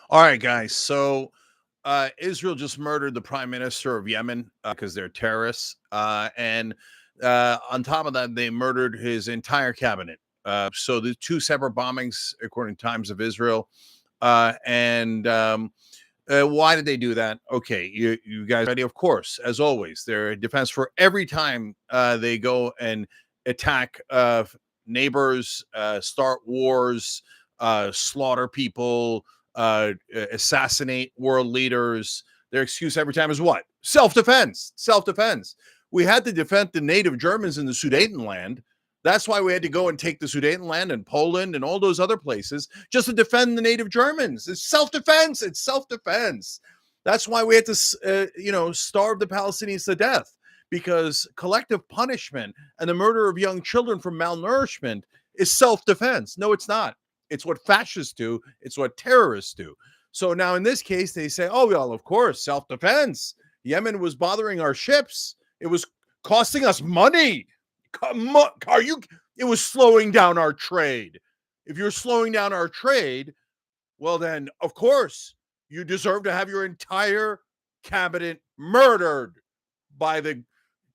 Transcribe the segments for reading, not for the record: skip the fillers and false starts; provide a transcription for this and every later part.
All right, guys. So Israel just murdered the prime minister of Yemen because they're terrorists. And on top of that, they murdered his entire cabinet. So the two separate bombings, according to Times of Israel. And why did they do that? Okay, you guys ready? Of course, as always, they're a defense for every time they go and attack neighbors, start wars, slaughter people, assassinate world leaders. Their excuse every time is what? Self-defense. Self-defense. We had to defend the native Germans in the Sudetenland. That's why we had to go and take the Sudetenland and Poland and all those other places just to defend the native Germans. It's self-defense. It's self-defense. That's why we had to, starve the Palestinians to death, because collective punishment and the murder of young children from malnourishment is self-defense. No, it's not. It's what fascists do. It's what terrorists do. So now in this case, they say, oh, well, of course, self-defense. Yemen was bothering our ships. It was costing us money. It was slowing down our trade. If you're slowing down our trade, well, then, of course, you deserve to have your entire cabinet murdered by the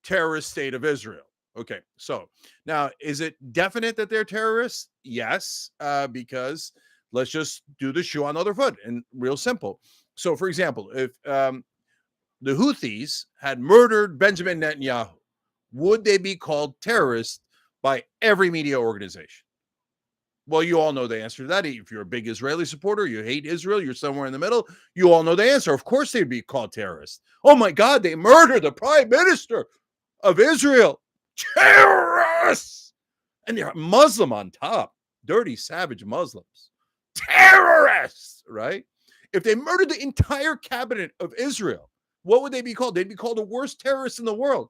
terrorist state of Israel. Okay, so now, is it definite that they're terrorists? Yes, because let's just do the shoe on the other foot, and real simple. So, for example, if the Houthis had murdered Benjamin Netanyahu, would they be called terrorists by every media organization? Well, you all know the answer to that. If you're a big Israeli supporter, you hate Israel, you're somewhere in the middle, you all know the answer. Of course they'd be called terrorists. Oh my God, they murdered the prime minister of Israel. Terrorists! And they're Muslim on top. Dirty, savage Muslims. Terrorists, right? If they murdered the entire cabinet of Israel, what would they be called? They'd be called the worst terrorists in the world.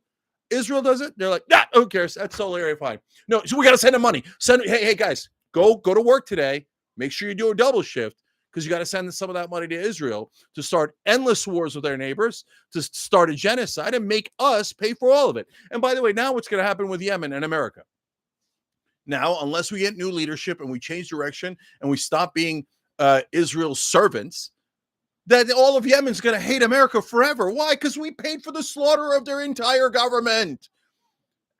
Israel does it. They're like, nah, who cares? That's totally fine. No, so we got to send them money. Hey, guys, go to work today. Make sure you do a double shift, because you got to send some of that money to Israel to start endless wars with their neighbors, to start a genocide, and make us pay for all of it. And by the way, now what's going to happen with Yemen and America? Now, unless we get new leadership and we change direction and we stop being Israel's servants, that all of Yemen's going to hate America forever. Why? Because we paid for the slaughter of their entire government,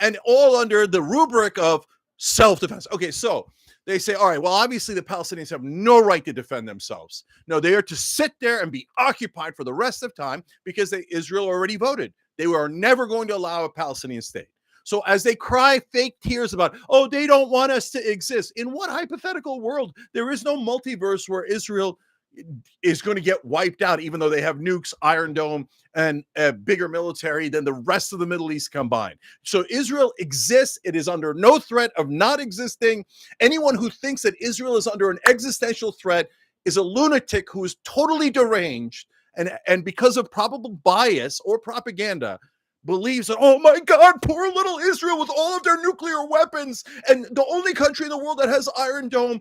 and all under the rubric of self-defense. Okay, so they say, all right, well, obviously the Palestinians have no right to defend themselves. No, they are to sit there and be occupied for the rest of time, because Israel already voted. They were never going to allow a Palestinian state. So as they cry fake tears about, oh, they don't want us to exist, in what hypothetical world? There is no multiverse where Israel is going to get wiped out, even though they have nukes, Iron Dome, and a bigger military than the rest of the Middle East combined. So Israel exists. It is under no threat of not existing. Anyone who thinks that Israel is under an existential threat is a lunatic who is totally deranged, and because of probable bias or propaganda, believes that, oh my God, poor little Israel with all of their nuclear weapons, and the only country in the world that has Iron Dome,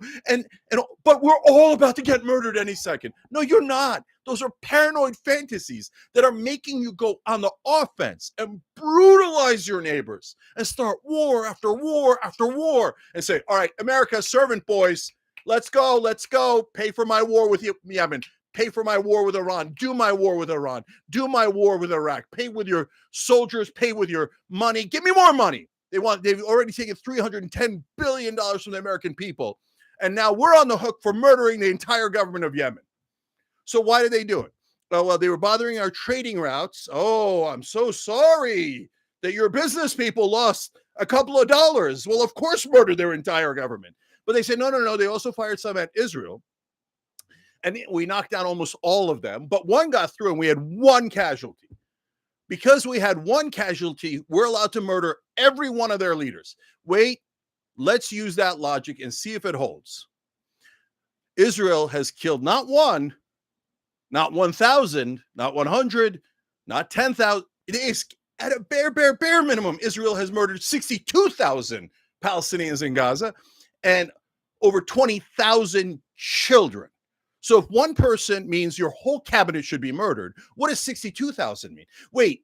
but we're all about to get murdered any second. No, you're not. Those are paranoid fantasies that are making you go on the offense and brutalize your neighbors and start war after war after war and say, all right, America, servant boys, let's go, pay for my war with Yemen. Pay for my war with Iran. Do my war with Iran. Do my war with Iraq. Pay with your soldiers. Pay with your money. Give me more money. They've already taken $310 billion from the American people. And now we're on the hook for murdering the entire government of Yemen. So why did they do it? Well, they were bothering our trading routes. Oh, I'm so sorry that your business people lost a couple of dollars. Well, of course, murdered their entire government. But they said, no. They also fired some at Israel. And we knocked down almost all of them, but one got through and we had one casualty. Because we had one casualty, we're allowed to murder every one of their leaders. Wait, let's use that logic and see if it holds. Israel has killed not one, not 1,000, not 100, not 10,000. It is at a bare minimum. Israel has murdered 62,000 Palestinians in Gaza and over 20,000 children. So if one person means your whole cabinet should be murdered, what does 62,000 mean? Wait,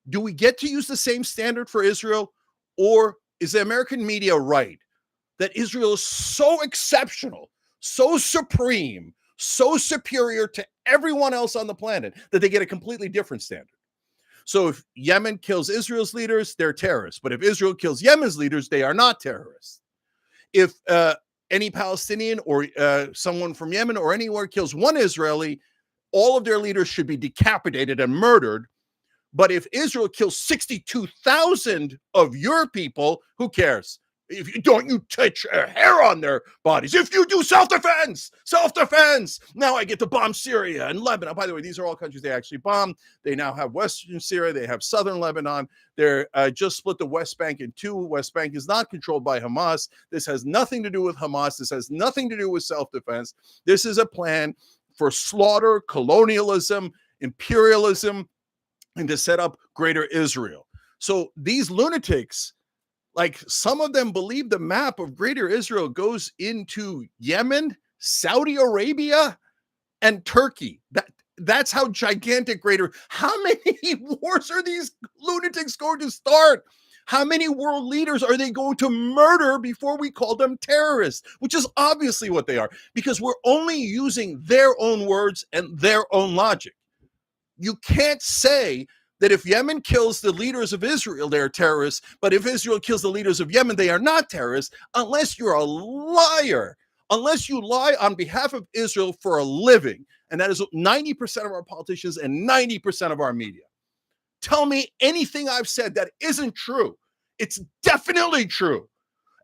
do we get to use the same standard for Israel? Or is the American media right that Israel is so exceptional, so supreme, so superior to everyone else on the planet that they get a completely different standard. So if Yemen kills Israel's leaders, they're terrorists. But if Israel kills Yemen's leaders, they are not terrorists. If any Palestinian or someone from Yemen or anywhere kills one Israeli, all of their leaders should be decapitated and murdered. But if Israel kills 62,000 of your people, who cares? If you don't, you touch a hair on their bodies. If you do, self-defense. Now I get to bomb Syria and Lebanon. By the way, these are all countries they actually bombed. They now have Western Syria. They have Southern Lebanon. They're just split the West Bank in two. West Bank is not controlled by Hamas. This has nothing to do with Hamas. This has nothing to do with self-defense. This is a plan for slaughter, colonialism, imperialism, and to set up greater Israel. So these lunatics, like some of them believe the map of greater Israel goes into Yemen, Saudi Arabia, and Turkey. That's how gigantic greater. How many wars are these lunatics going to start? How many world leaders are they going to murder before we call them terrorists? Which is obviously what they are, because we're only using their own words and their own logic. You can't say that if Yemen kills the leaders of Israel, they're terrorists, but if Israel kills the leaders of Yemen, they are not terrorists, unless you're a liar, unless you lie on behalf of Israel for a living. And that is 90% of our politicians and 90% of our media. Tell me anything I've said that isn't true. It's definitely true.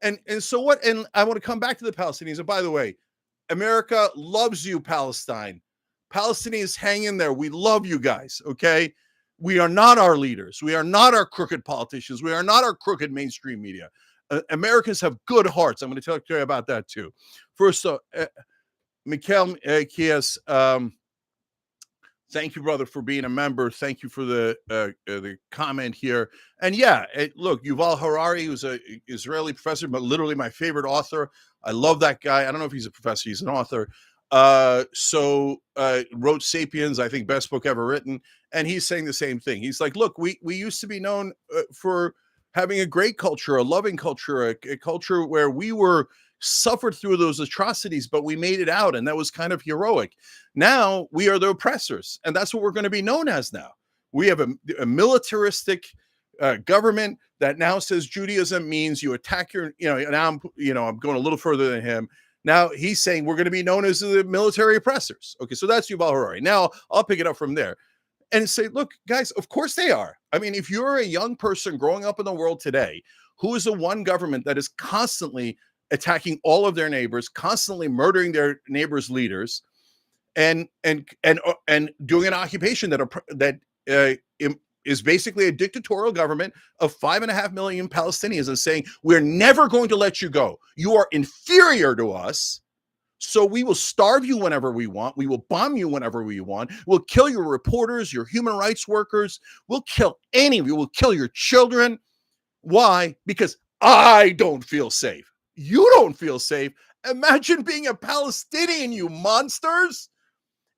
And so what? And I want to come back to the Palestinians. And by the way, America loves you, Palestine. Palestinians, hang in there. We love you guys, okay? We are not our leaders. We are not our crooked politicians. We are not our crooked mainstream media. Americans have good hearts. I'm going to talk to you about that too. First, Mikhail Kias, thank you, brother, for being a member. Thank you for the comment here. And yeah, look, Yuval Harari, who's an Israeli professor, but literally my favorite author. I love that guy. I don't know if he's a professor. He's an author. Wrote Sapiens, I think best book ever written. And he's saying the same thing. He's like, look, we used to be known for having a great culture, a loving culture, a culture where we were suffered through those atrocities, but we made it out. And that was kind of heroic. Now we are the oppressors. And that's what we're going to be known as now. We have a militaristic government that now says Judaism means you attack your, now I'm going a little further than him. Now he's saying we're going to be known as the military oppressors. Okay, so that's Yuval Harari. Now I'll pick it up from there and say, look, guys, of course they are. I mean, if you're a young person growing up in the world today, who is the one government that is constantly attacking all of their neighbors, constantly murdering their neighbors' leaders, and doing an occupation that is basically a dictatorial government of 5.5 million Palestinians and saying, we're never going to let you go. You are inferior to us. So we will starve you whenever we want. We will bomb you whenever we want. We'll kill your reporters, your human rights workers. We'll kill any of you. We'll kill your children. Why? Because I don't feel safe. You don't feel safe. Imagine being a Palestinian, you monsters.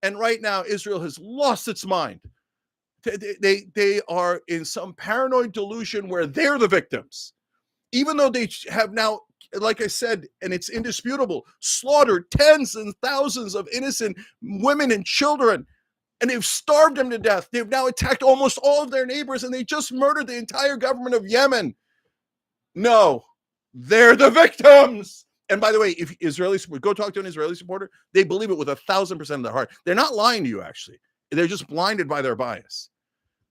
And right now, Israel has lost its mind. They are in some paranoid delusion where they're the victims, even though they have now, like I said, and it's indisputable, slaughtered tens and thousands of innocent women and children, and they've starved them to death. They've now attacked almost all of their neighbors, and they just murdered the entire government of Yemen. No, they're the victims. And by the way, if Israelis go talk to an Israeli supporter, they believe it with 1,000% of their heart. They're not lying to you, actually. They're just blinded by their bias.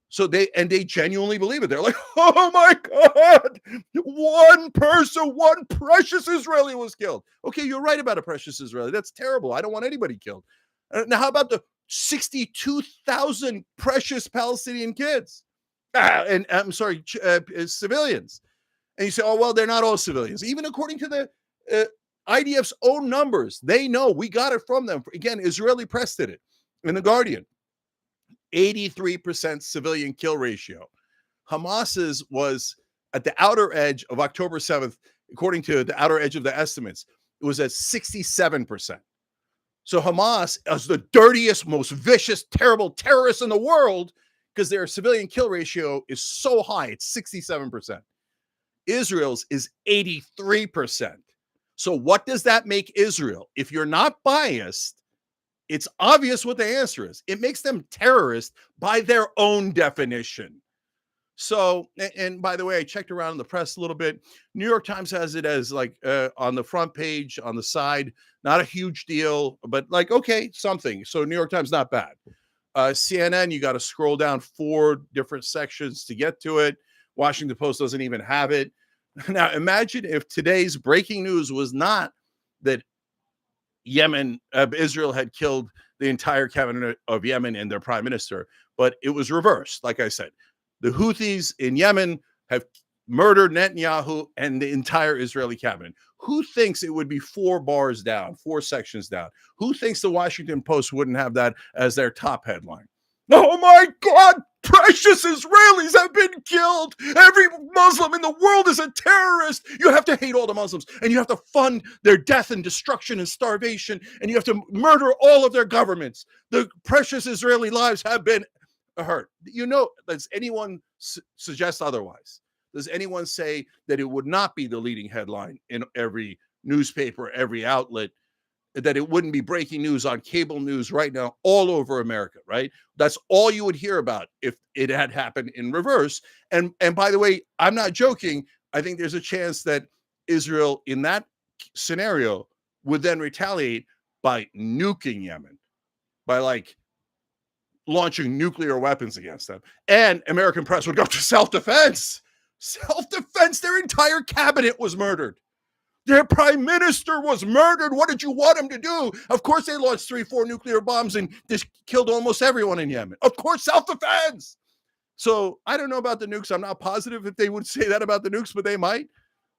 So they genuinely believe it. They're like, oh my God, one person, one precious Israeli was killed. Okay, you're right about a precious Israeli. That's terrible. I don't want anybody killed. Now, how about the 62,000 precious Palestinian kids? And I'm sorry, civilians. And you say, oh, well, they're not all civilians. Even according to the IDF's own numbers, they know we got it from them. Again, Israeli press did it in The Guardian. 83% civilian kill ratio. Hamas's was at the outer edge of October 7th, according to the outer edge of the estimates, it was at 67%. So Hamas is the dirtiest, most vicious, terrible terrorists in the world because their civilian kill ratio is so high. It's 67%. Israel's is 83%. So what does that make Israel? If you're not biased, It's obvious what the answer is. It makes them terrorists by their own definition. So, and by the way, I checked around in the press a little bit. New York Times has it as like on the front page, on the side, not a huge deal, but like, okay, something. So, New York Times, not bad. CNN, you got to scroll down 4 different sections to get to it. Washington Post doesn't even have it. Now, imagine if today's breaking news was not that Israel had killed the entire cabinet of Yemen and their prime minister, but it was reversed. Like I said, the Houthis in Yemen have murdered Netanyahu and the entire Israeli cabinet. Who thinks it would be 4 bars down, 4 sections down? Who thinks the Washington Post wouldn't have that as their top headline? Oh my God, precious Israelis have been killed. Every Muslim in the world is a terrorist. You have to hate all the Muslims, and you have to fund their death and destruction and starvation, and you have to murder all of their governments. The precious Israeli lives have been hurt. Does anyone suggest otherwise? Does anyone say that it would not be the leading headline in every newspaper, every outlet, that it wouldn't be breaking news on cable news right now all over America, right? That's all you would hear about if it had happened in reverse. And by the way, I'm not joking. I think there's a chance that Israel in that scenario would then retaliate by nuking Yemen, by like launching nuclear weapons against them. And American press would go to self-defense. Self-defense, their entire cabinet was murdered. Their prime minister was murdered. What did you want him to do? Of course, they launched 3-4 nuclear bombs and just killed almost everyone in Yemen. Of course, self-defense. So I don't know about the nukes. I'm not positive if they would say that about the nukes, but they might.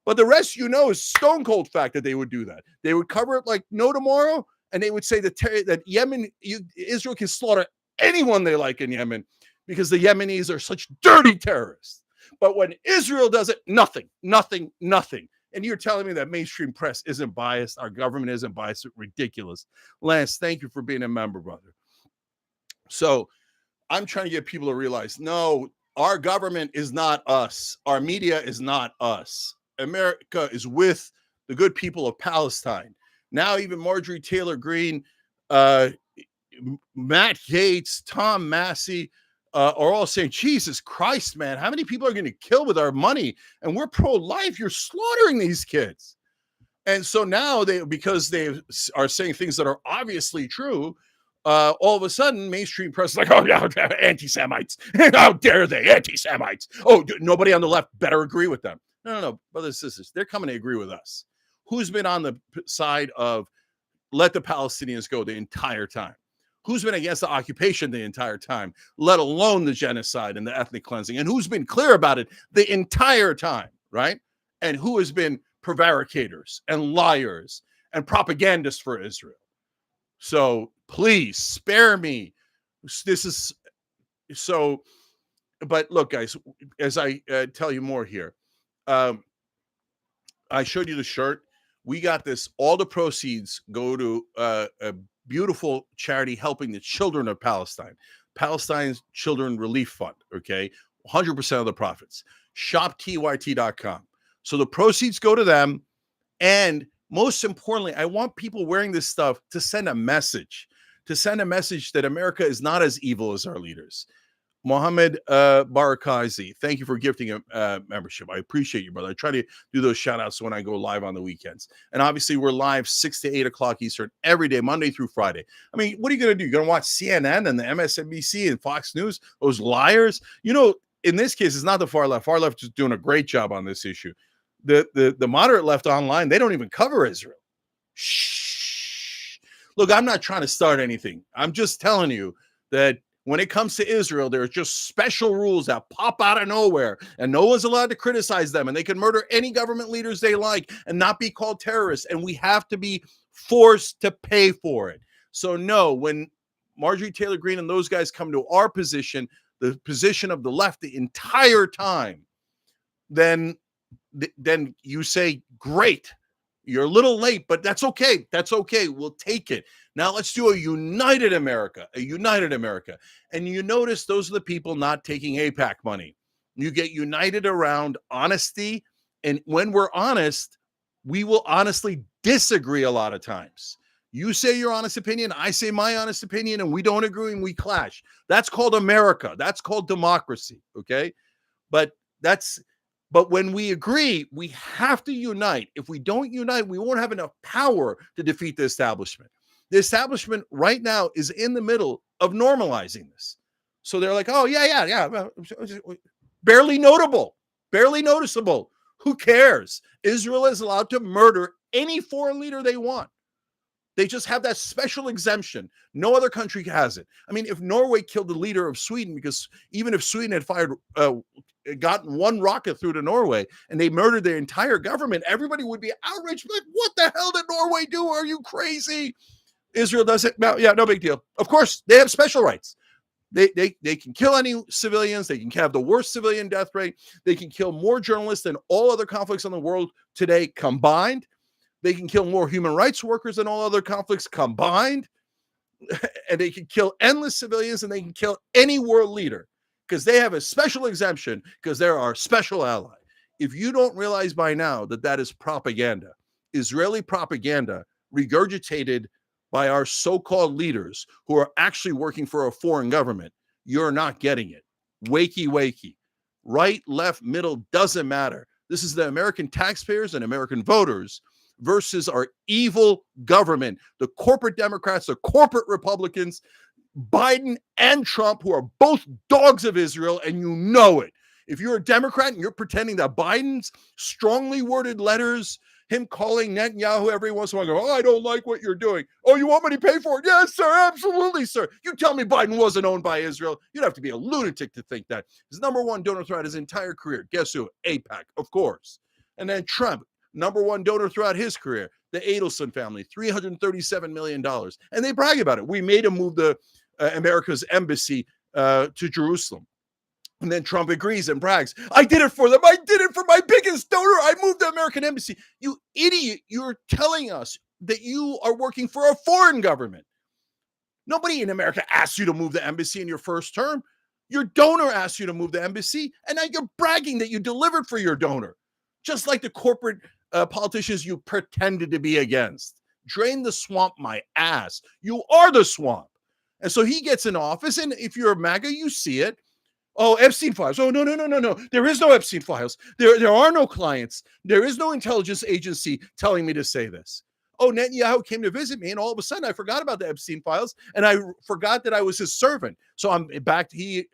But the rest, is stone cold fact that they would do that. They would cover it like no tomorrow, and they would say that Israel can slaughter anyone they like in Yemen because the Yemenis are such dirty terrorists. But when Israel does it, nothing. And you're telling me that mainstream press isn't biased, our government isn't biased? Ridiculous. Lance, thank you for being a member, brother. So I'm trying to get people to realize, no, our government is not us. Our media is not us. America is with the good people of Palestine. Now even Marjorie Taylor Greene, Matt Gaetz, Tom Massey, are all saying, Jesus Christ, man, how many people are going to kill with our money? And we're pro-life. You're slaughtering these kids. And so now because they are saying things that are obviously true, all of a sudden, mainstream press is like, oh, yeah, anti-Semites. How dare they? Anti-Semites. Oh, nobody on the left better agree with them. No, brothers and sisters, they're coming to agree with us. Who's been on the side of let the Palestinians go the entire time? Who's been against the occupation the entire time, let alone the genocide and the ethnic cleansing? And who's been clear about it the entire time, right? And who has been prevaricators and liars and propagandists for Israel? So please spare me. This is so, but look, guys, as I tell you more here, I showed you the shirt. We got this. All the proceeds go to a beautiful charity helping the children of Palestine, Palestine's Children Relief Fund. Okay, 100% of the profits. ShopTYT.com. So the proceeds go to them, and most importantly, I want people wearing this stuff to send a message, that America is not as evil as our leaders. Mohammed Barakazi, thank you for gifting a membership. I appreciate you, brother. I try to do those shout outs when I go live on the weekends. And obviously, we're live 6 to 8 o'clock Eastern every day, Monday through Friday. I mean, what are you going to do? You're going to watch CNN and the MSNBC and Fox News? Those liars? In this case, it's not the far left. Far left is doing a great job on this issue. The moderate left online, they don't even cover Israel. Shh. Look, I'm not trying to start anything. I'm just telling you that when it comes to Israel, there's just special rules that pop out of nowhere, and no one's allowed to criticize them, and they can murder any government leaders they like and not be called terrorists, and we have to be forced to pay for it. So no, when Marjorie Taylor Greene and those guys come to our position, the position of the left the entire time, then you say, great, you're a little late, but that's okay. That's okay. We'll take it. Now let's do a united America, And you notice those are the people not taking AIPAC money. You get united around honesty. And when we're honest, we will honestly disagree a lot of times. You say your honest opinion, I say my honest opinion, and we don't agree and we clash. That's called America. That's called democracy. Okay. But that's but when we agree, we have to unite. If we don't unite, we won't have enough power to defeat the establishment. The establishment right now is in the middle of normalizing this. So they're like, oh, yeah. Barely notable, barely noticeable. Who cares? Israel is allowed to murder any foreign leader they want. They just have that special exemption. No other country has it. I mean, if Norway killed the leader of Sweden, because even if Sweden had gotten one rocket through to Norway and they murdered their entire government, everybody would be outraged. Like, what the hell did Norway do? Are you crazy? Israel does it. No, yeah, no big deal. Of course, they have special rights. They can kill any civilians. They can have the worst civilian death rate. They can kill more journalists than all other conflicts in the world today combined. They can kill more human rights workers than all other conflicts combined. And they can kill endless civilians, and they can kill any world leader because they have a special exemption because they're our special ally. If you don't realize by now that that is propaganda, Israeli propaganda regurgitated by our so-called leaders who are actually working for a foreign government, you're not getting it. Wakey, wakey. Right, left, middle, doesn't matter. This is the American taxpayers and American voters versus our evil government, the corporate Democrats, the corporate Republicans, Biden and Trump, who are both dogs of Israel, and you know it. If you're a Democrat and you're pretending that Biden's strongly worded letters, him calling Netanyahu every once in a while, go, oh, I don't like what you're doing. Oh, you want me to pay for it? Yes, sir, absolutely, sir. You tell me Biden wasn't owned by Israel. You'd have to be a lunatic to think that. His number one donor throughout his entire career. Guess who? AIPAC, of course. And then Trump, number one donor throughout his career, the Adelson family, $337 million. And they brag about it. We made him move the America's embassy to Jerusalem. And then Trump agrees and brags, I did it for them. I did it for my biggest donor. I moved the American embassy. You idiot. You're telling us that you are working for a foreign government. Nobody in America asked you to move the embassy in your first term. Your donor asked you to move the embassy, and now you're bragging that you delivered for your donor. Just like the corporate politicians you pretended to be against. Drain the swamp, my ass. You are the swamp. And so he gets in office, and if you're a MAGA, you see it. Oh, Epstein files. Oh, no. There is no Epstein files. There are no clients. There is no intelligence agency telling me to say this. Oh, Netanyahu came to visit me, and all of a sudden I forgot about the Epstein files, and I forgot that I was his servant. So I'm back. He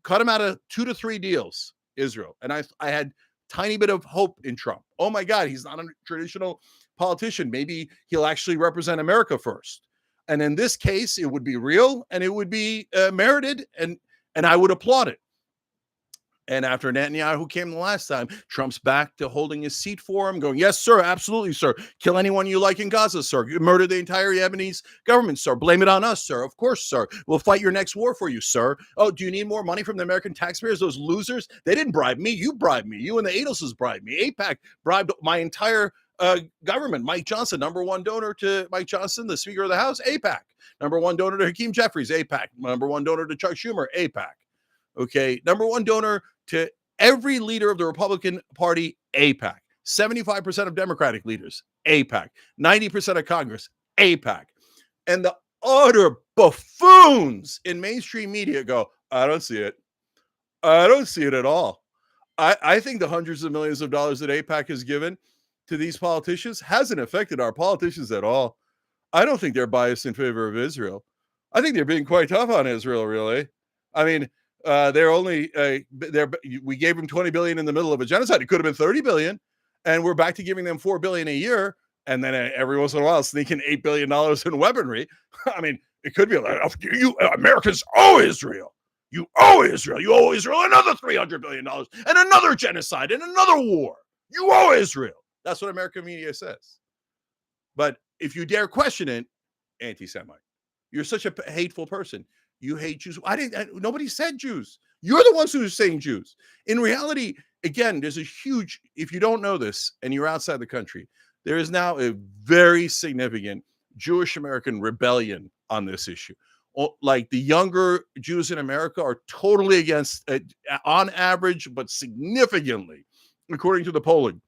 cut him out of 2 to 3 deals, Israel. And I had tiny bit of hope in Trump. Oh, my God, he's not a traditional politician. Maybe he'll actually represent America first. And in this case, it would be real, and it would be merited, and I would applaud it. And after Netanyahu came the last time, Trump's back to holding his seat for him, going, yes, sir, absolutely, sir. Kill anyone you like in Gaza, sir. Murder the entire Yemenis government, sir. Blame it on us, sir. Of course, sir. We'll fight your next war for you, sir. Oh, do you need more money from the American taxpayers? Those losers, they didn't bribe me. You bribed me. You and the Adelsons bribed me. AIPAC bribed my entire government. Mike Johnson, number one donor to Mike Johnson, the Speaker of the House, AIPAC. Number one donor to Hakeem Jeffries, AIPAC. Number one donor to Chuck Schumer, AIPAC. Okay, number one donor to every leader of the Republican Party, AIPAC. 75% of Democratic leaders, AIPAC. 90% of Congress, AIPAC. And the utter buffoons in mainstream media go, I don't see it. I don't see it at all. I think the hundreds of millions of dollars that AIPAC has given to these politicians hasn't affected our politicians at all. I don't think they're biased in favor of Israel. I think they're being quite tough on Israel, really. I mean, we gave them 20 billion in the middle of a genocide. It could have been 30 billion, and we're back to giving them 4 billion a year, and then every once in a while sneaking $8 billion in weaponry. I mean, it could be like, you Americans owe Israel. You owe Israel. You owe Israel another $300 billion and another genocide and another war. You owe Israel. That's what American media says. But if you dare question it, anti-Semite. You're such a hateful person. You hate Jews. Nobody said Jews. You're the ones who are saying Jews. In reality, again, there's a huge, if you don't know this and you're outside the country, there is now a very significant Jewish American rebellion on this issue. Like the younger Jews in America are totally against, on average, but significantly, according to the polling,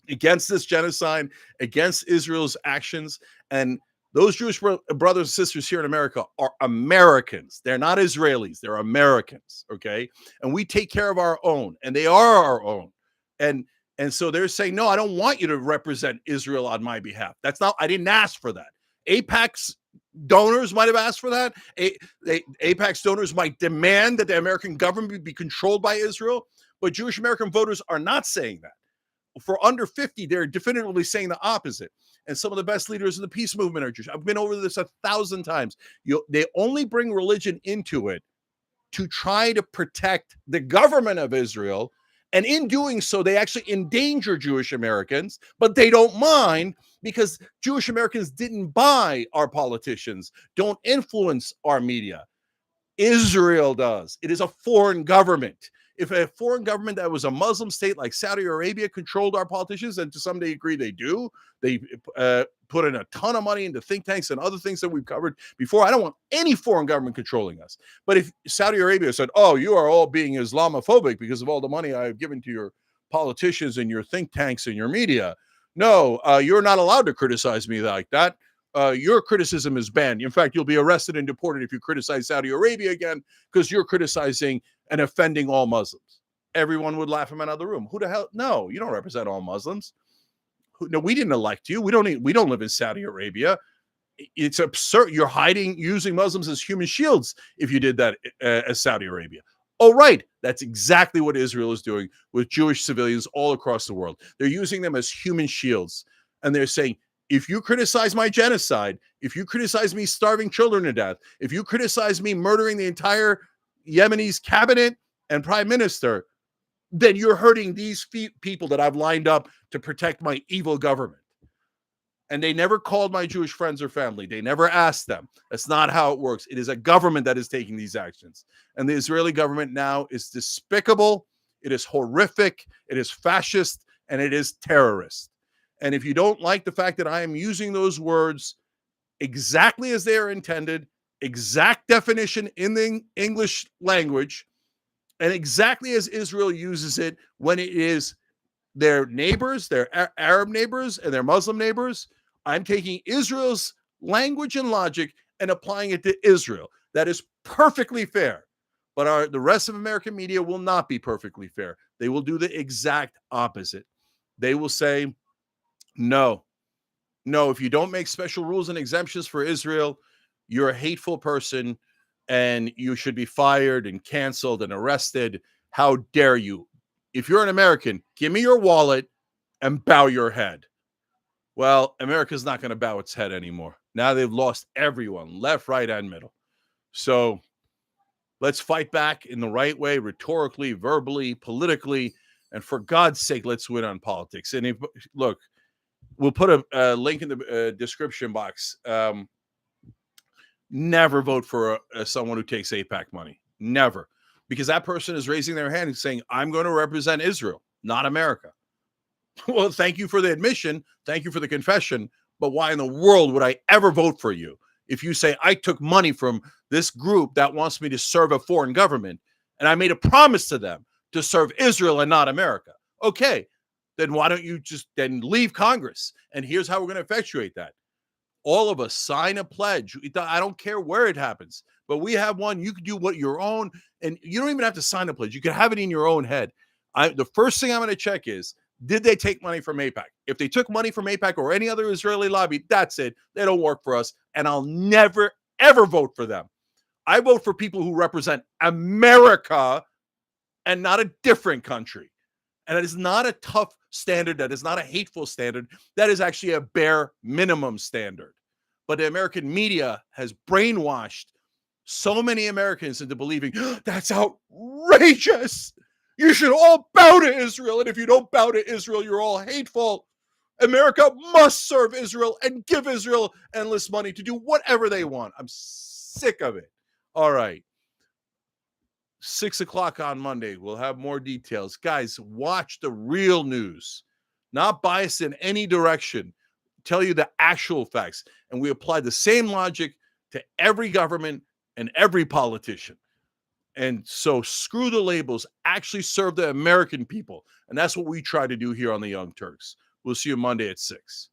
against this genocide, against Israel's actions. And Those Jewish brothers and sisters here in America are Americans. They're not Israelis. They're Americans. Okay. And we take care of our own, and they are our own. And so they're saying, no, I don't want you to represent Israel on my behalf. That's not, I didn't ask for that. AIPAC's donors might have asked for that. AIPAC's donors might demand that the American government be controlled by Israel, but Jewish American voters are not saying that. For under 50, they're definitively saying the opposite. And some of the best leaders in the peace movement are Jewish. I've been over this 1,000 times. They only bring religion into it to try to protect the government of Israel. And in doing so, they actually endanger Jewish Americans, but they don't mind because Jewish Americans didn't buy our politicians, don't influence our media. Israel does. It is a foreign government. If a foreign government that was a Muslim state like Saudi Arabia controlled our politicians, and to some degree they do, they put in a ton of money into think tanks and other things that we've covered before. I don't want any foreign government controlling us. But if Saudi Arabia said, oh, you are all being Islamophobic because of all the money I've given to your politicians and your think tanks and your media, no, you're not allowed to criticize me like that. Your criticism is banned. In fact, you'll be arrested and deported if you criticize Saudi Arabia again because you're criticizing and offending all Muslims. Everyone would laugh him out of the room. Who the hell? No, you don't represent all Muslims. No, we didn't elect you. We don't live in Saudi Arabia. It's absurd. You're using Muslims as human shields if you did that as Saudi Arabia. Oh, right. That's exactly what Israel is doing with Jewish civilians all across the world. They're using them as human shields. And they're saying, if you criticize my genocide, if you criticize me starving children to death, if you criticize me murdering the entire Yemenis cabinet and prime minister, then you're hurting these people that I've lined up to protect my evil government. And they never called my Jewish friends or family. They never asked them. That's not how it works. It is a government that is taking these actions. And the Israeli government now is despicable. It is horrific. It is fascist. And it is terrorist. And if you don't like the fact that I am using those words exactly as they are intended, exact definition in the English language, and exactly as Israel uses it when it is their neighbors, their Arab neighbors and their Muslim neighbors, I'm taking Israel's language and logic and applying it to Israel. That is perfectly fair. But the rest of American media will not be perfectly fair. They will do the exact opposite. They will say, no, if you don't make special rules and exemptions for Israel, you're a hateful person and you should be fired and canceled and arrested. How dare you? If you're an American, give me your wallet and bow your head. Well, America's not going to bow its head anymore. Now they've lost everyone, left, right, and middle. So let's fight back in the right way, rhetorically, verbally, politically, and for God's sake, let's win on politics. And look, we'll put a link in the description box. Never vote for someone who takes AIPAC money. Never. Because that person is raising their hand and saying, I'm going to represent Israel, not America. Well, thank you for the admission. Thank you for the confession. But why in the world would I ever vote for you if you say I took money from this group that wants me to serve a foreign government and I made a promise to them to serve Israel and not America? Okay, then why don't you just then leave Congress? And here's how we're going to effectuate that. All of us sign a pledge. I don't care where it happens, but we have one. You can do what your own, and you don't even have to sign a pledge. You can have it in your own head. The first thing I'm going to check is, did they take money from AIPAC? If they took money from AIPAC or any other Israeli lobby, that's it. They don't work for us, and I'll never, ever vote for them. I vote for people who represent America and not a different country. And it is not a tough standard. That is not a hateful standard. That is actually a bare minimum standard. But the American media has brainwashed so many Americans into believing, that's outrageous. You should all bow to Israel. And if you don't bow to Israel, you're all hateful. America must serve Israel and give Israel endless money to do whatever they want. I'm sick of it. All right. 6 o'clock on Monday. We'll have more details. Guys, watch the real news, not biased in any direction. Tell you the actual facts. And we apply the same logic to every government and every politician. And so screw the labels. Actually serve the American people. And that's what we try to do here on the Young Turks. We'll see you Monday at 6.